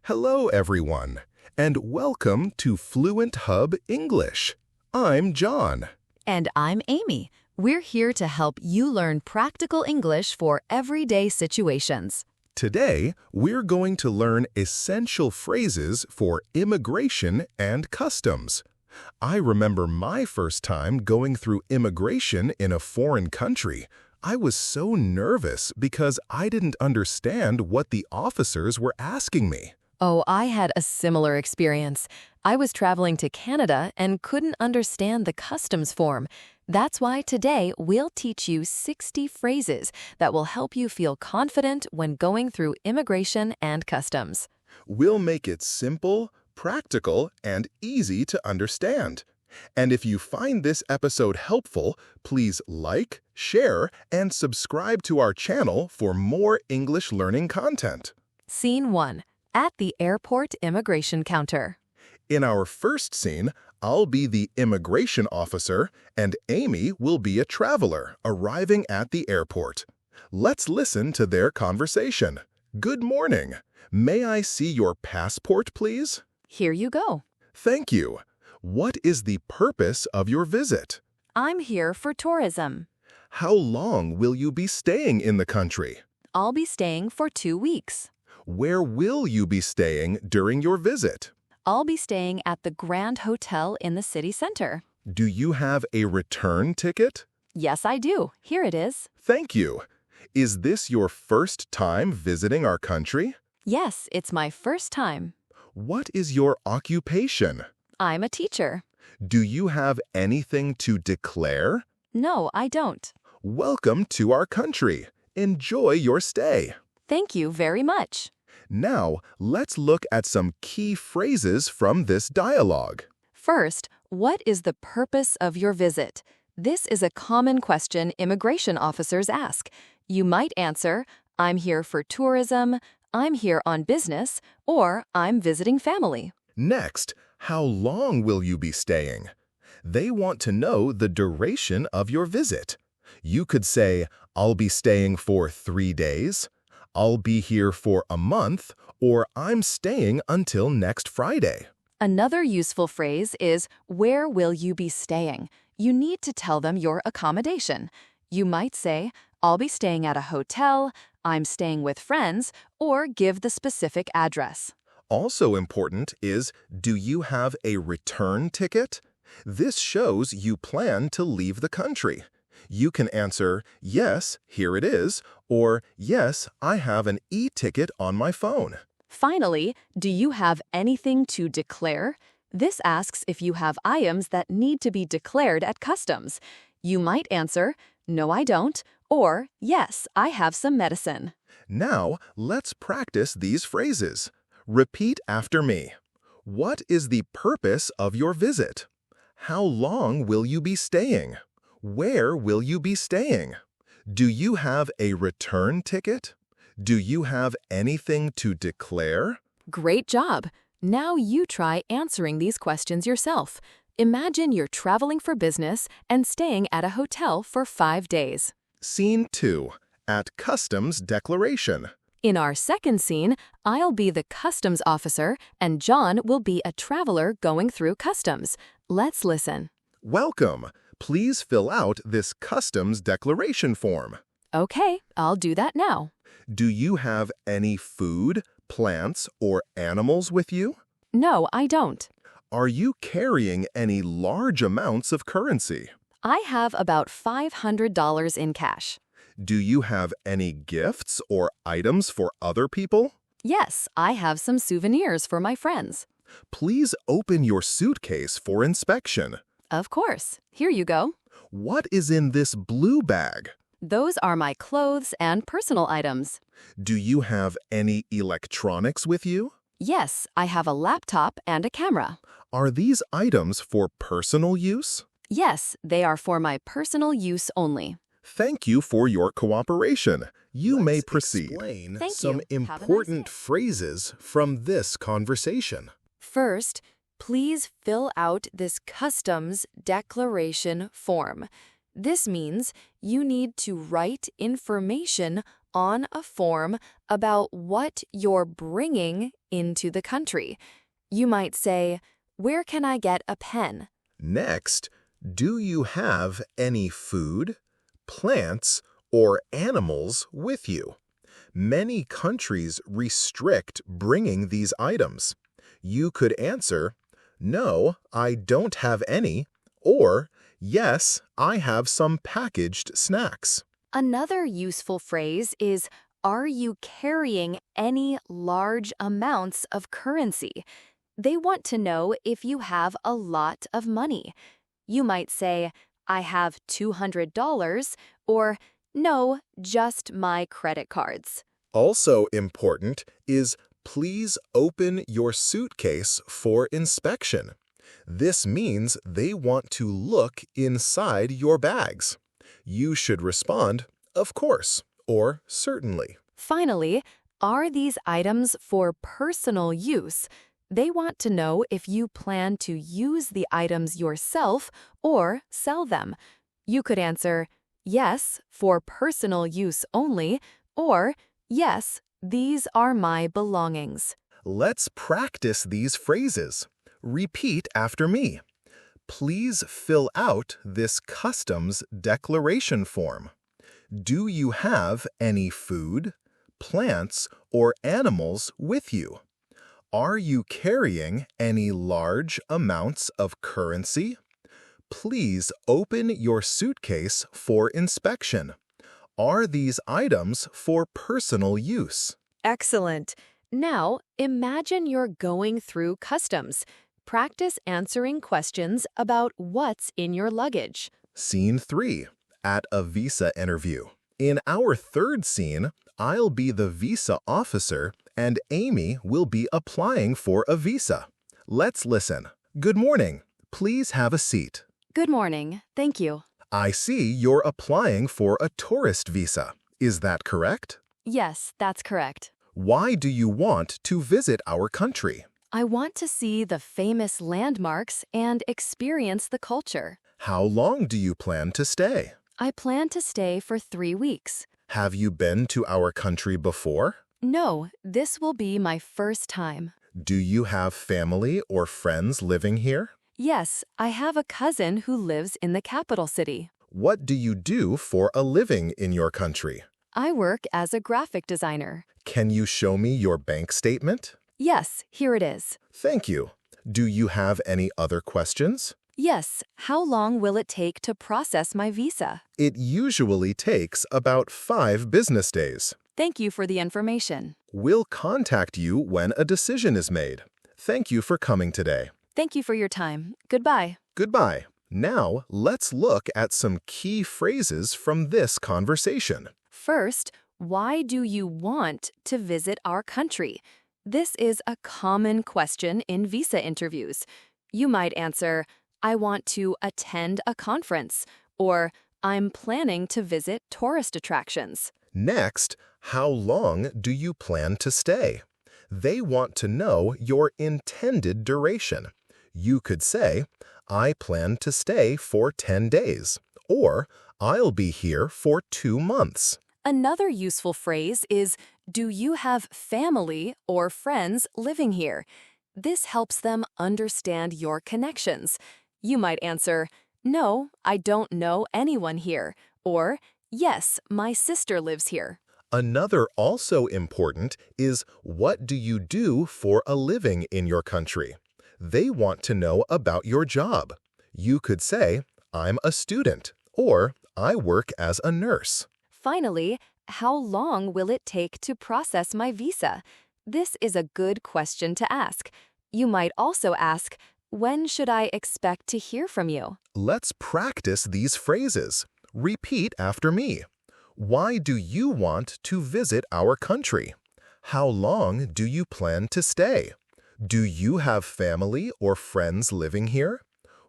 Hello, everyone, and welcome to FluentHub English. I'm John. And I'm Amy. We're here to help you learn practical English for everyday situations. Today, we're going to learn essential phrases for immigration and customs. I remember my first time going through immigration in a foreign country. I was so nervous because I didn't understand what the officers were asking me. Oh, I had a similar experience. I was traveling to Canada and couldn't understand the customs form. That's why today we'll teach you 60 phrases that will help you feel confident when going through immigration and customs. We'll make it simple, practical, and easy to understand. And if you find this episode helpful, please like, share, and subscribe to our channel for more English learning content. Scene 1. At the airport immigration counter. In our first scene, I'll be the immigration officer, and Amy will be a traveler arriving at the airport. Let's listen to their conversation. Good morning. May I see your passport, please? Here you go. Thank you. What is the purpose of your visit? I'm here for tourism. How long will you be staying in the country? I'll be staying for 2 weeks. Where will you be staying during your visit? I'll be staying at the Grand Hotel in the city center. Do you have a return ticket? Yes, I do. Here it is. Thank you. Is this your first time visiting our country? Yes, it's my first time. What is your occupation? I'm a teacher. Do you have anything to declare? No, I don't. Welcome to our country. Enjoy your stay. Thank you very much. Now, let's look at some key phrases from this dialogue. First, what is the purpose of your visit? This is a common question immigration officers ask. You might answer, I'm here for tourism, I'm here on business, or I'm visiting family. Next, how long will you be staying? They want to know the duration of your visit. You could say, I'll be staying for 3 days, I'll be here for a month, or I'm staying until next Friday. Another useful phrase is, where will you be staying? You need to tell them your accommodation. You might say, I'll be staying at a hotel, I'm staying with friends, or give the specific address. Also important is, do you have a return ticket? This shows you plan to leave the country. You can answer, yes, here it is, or yes, I have an e-ticket on my phone. Finally, do you have anything to declare? This asks if you have items that need to be declared at customs. You might answer, no, I don't, or yes, I have some medicine. Now, let's practice these phrases. Repeat after me. What is the purpose of your visit? How long will you be staying? Where will you be staying? Do you have a return ticket? Do you have anything to declare? Great job! Now you try answering these questions yourself. Imagine you're traveling for business and staying at a hotel for 5 days. Scene 2. At Customs Declaration. In our second scene, I'll be the customs officer and John will be a traveler going through customs. Let's listen. Welcome. Please fill out this customs declaration form. Okay, I'll do that now. Do you have any food, plants, or animals with you? No, I don't. Are you carrying any large amounts of currency? I have about $500 in cash. Do you have any gifts or items for other people? Yes, I have some souvenirs for my friends. Please open your suitcase for inspection. Of course. Here you go. What is in this blue bag? Those are my clothes and personal items. Do you have any electronics with you? Yes, I have a laptop and a camera. Are these items for personal use? Yes, they are for my personal use only. Thank you for your cooperation. You may Let's proceed. Explain Thank some you. Have a nice important day. phrases from this conversation. First, please fill out this customs declaration form. This means you need to write information on a form about what you're bringing into the country. You might say, "Where can I get a pen?" Next, do you have any food, plants, or animals with you? Many countries restrict bringing these items. You could answer, "No, I don't have any," or "Yes, I have some packaged snacks." Another useful phrase is, "Are you carrying any large amounts of currency?" They want to know if you have a lot of money. You might say, "I have $200," or "No, just my credit cards." Also important is please open your suitcase for inspection. This means they want to look inside your bags. You should respond, "Of course," or "Certainly." Finally, are these items for personal use? They want to know if you plan to use the items yourself or sell them. You could answer, "Yes, for personal use only," or "Yes, these are my belongings." Let's practice these phrases. Repeat after me. Please fill out this customs declaration form. Do you have any food, plants, or animals with you? Are you carrying any large amounts of currency? Please open your suitcase for inspection. Are these items for personal use? Excellent. Now, imagine you're going through customs. Practice answering questions about what's in your luggage. Scene 3. At a visa interview. In our third scene, I'll be the visa officer and Amy will be applying for a visa. Let's listen. Good morning. Please have a seat. Good morning. Thank you. I see you're applying for a tourist visa. Is that correct? Yes, that's correct. Why do you want to visit our country? I want to see the famous landmarks and experience the culture. How long do you plan to stay? I plan to stay for 3 weeks. Have you been to our country before? No, this will be my first time. Do you have family or friends living here? Yes, I have a cousin who lives in the capital city. What do you do for a living in your country? I work as a graphic designer. Can you show me your bank statement? Yes, here it is. Thank you. Do you have any other questions? Yes, how long will it take to process my visa? It usually takes about 5 business days. Thank you for the information. We'll contact you when a decision is made. Thank you for coming today. Thank you for your time. Goodbye. Goodbye. Now, let's look at some key phrases from this conversation. First, why do you want to visit our country? This is a common question in visa interviews. You might answer, "I want to attend a conference," or "I'm planning to visit tourist attractions." Next, how long do you plan to stay? They want to know your intended duration. You could say, "I plan to stay for 10 days," or "I'll be here for 2 months." Another useful phrase is, "Do you have family or friends living here?" This helps them understand your connections. You might answer, "No, I don't know anyone here," or "Yes, my sister lives here." Another also important is, what do you do for a living in your country? They want to know about your job. You could say, "I'm a student," or "I work as a nurse." Finally, how long will it take to process my visa? This is a good question to ask. You might also ask, when should I expect to hear from you? Let's practice these phrases. Repeat after me. Why do you want to visit our country? How long do you plan to stay? Do you have family or friends living here?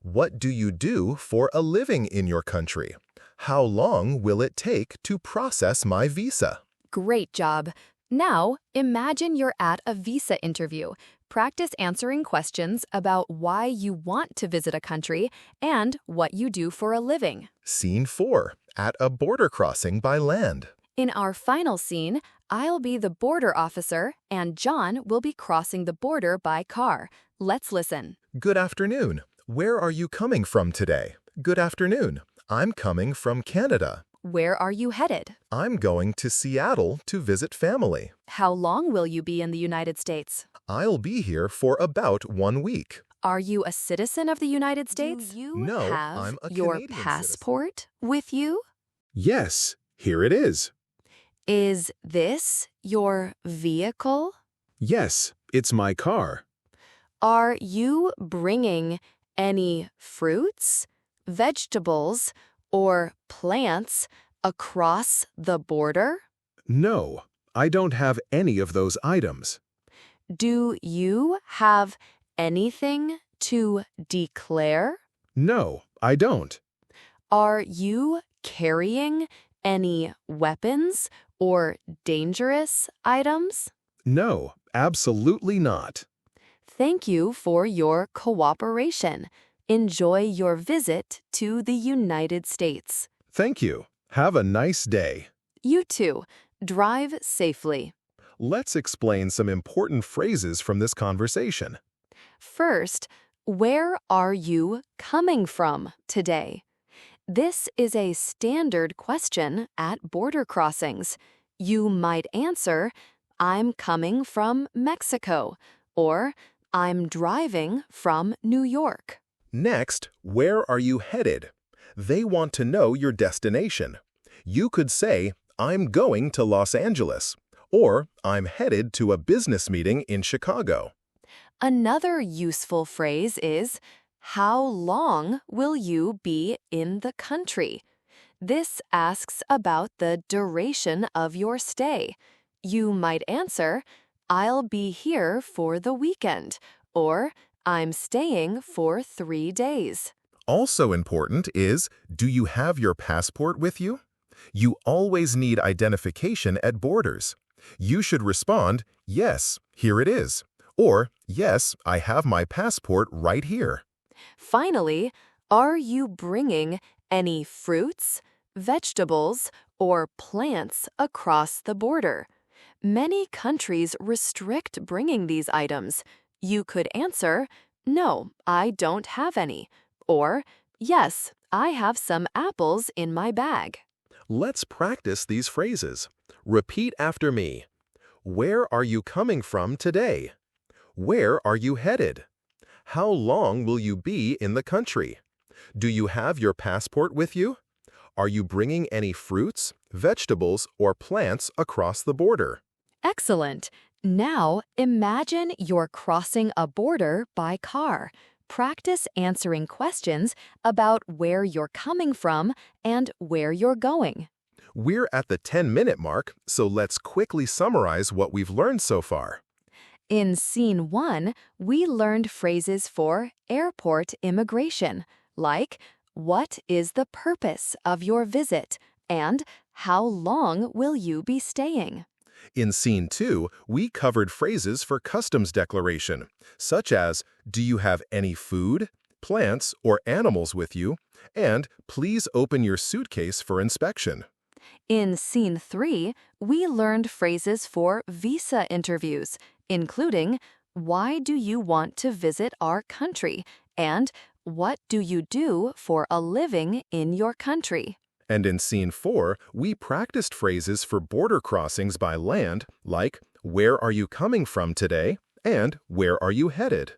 What do you do for a living in your country? How long will it take to process my visa? Great job. Now, imagine you're at a visa interview. Practice answering questions about why you want to visit a country and what you do for a living. Scene 4. At a border crossing by land. In our final scene, I'll be the border officer, and John will be crossing the border by car. Let's listen. Good afternoon. Where are you coming from today? Good afternoon. I'm coming from Canada. Where are you headed? I'm going to Seattle to visit family. How long will you be in the United States? I'll be here for about 1 week. Are you a citizen of the United States? Do you No, have I'm a your Canadian passport with you? Yes, here it is. Is this your vehicle? Yes, it's my car. Are you bringing any fruits, vegetables, or plants across the border? No, I don't have any of those items. Do you have anything to declare? No, I don't. Are you carrying any weapons or dangerous items? No, absolutely not. Thank you for your cooperation. Enjoy your visit to the United States. Thank you. Have a nice day. You too. Drive safely. Let's explain some important phrases from this conversation. First, where are you coming from today? This is a standard question at border crossings. You might answer, I'm coming from Mexico, or I'm driving from New York. Next, where are you headed? They want to know your destination. You could say, I'm going to Los Angeles, or I'm headed to a business meeting in Chicago. Another useful phrase is, how long will you be in the country? This asks about the duration of your stay. You might answer, I'll be here for the weekend, or I'm staying for 3 days. Also important is, do you have your passport with you? You always need identification at borders. You should respond, yes, here it is, or yes, I have my passport right here. Finally, are you bringing any fruits, vegetables, or plants across the border? Many countries restrict bringing these items. You could answer, no, I don't have any, or yes, I have some apples in my bag. Let's practice these phrases. Repeat after me. Where are you coming from today? Where are you headed? How long will you be in the country? Do you have your passport with you? Are you bringing any fruits, vegetables, or plants across the border? Excellent. Now, imagine you're crossing a border by car. Practice answering questions about where you're coming from and where you're going. We're at the 10-minute mark, so let's quickly summarize what we've learned so far. In Scene 1, we learned phrases for airport immigration, like, what is the purpose of your visit? And how long will you be staying? In Scene 2, we covered phrases for customs declaration, such as, do you have any food, plants, or animals with you? And please open your suitcase for inspection. In Scene 3, we learned phrases for visa interviews, including, why do you want to visit our country? And what do you do for a living in your country? And in Scene 4, we practiced phrases for border crossings by land, like, where are you coming from today? And where are you headed?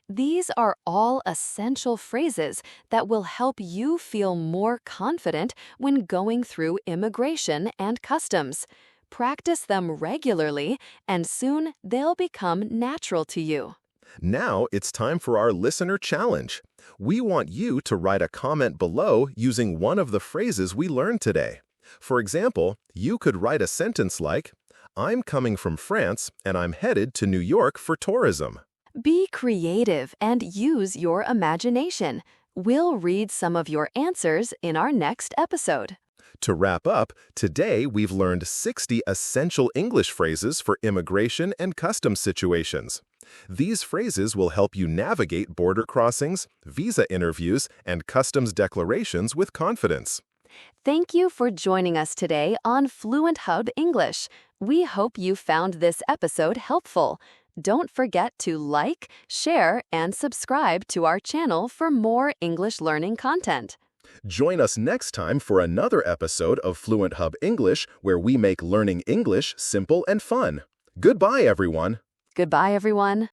These are all essential phrases that will help you feel more confident when going through immigration and customs. Practice them regularly, and soon they'll become natural to you. Now it's time for our listener challenge. We want you to write a comment below using one of the phrases we learned today. For example, you could write a sentence like, I'm coming from France and I'm headed to New York for tourism. Be creative and use your imagination. We'll read some of your answers in our next episode. To wrap up, today we've learned 60 essential English phrases for immigration and customs situations. These phrases will help you navigate border crossings, visa interviews, and customs declarations with confidence. Thank you for joining us today on FluentHub English. We hope you found this episode helpful. Don't forget to like, share, and subscribe to our channel for more English learning content. Join us next time for another episode of FluentHub English, where we make learning English simple and fun. Goodbye, everyone. Goodbye, everyone.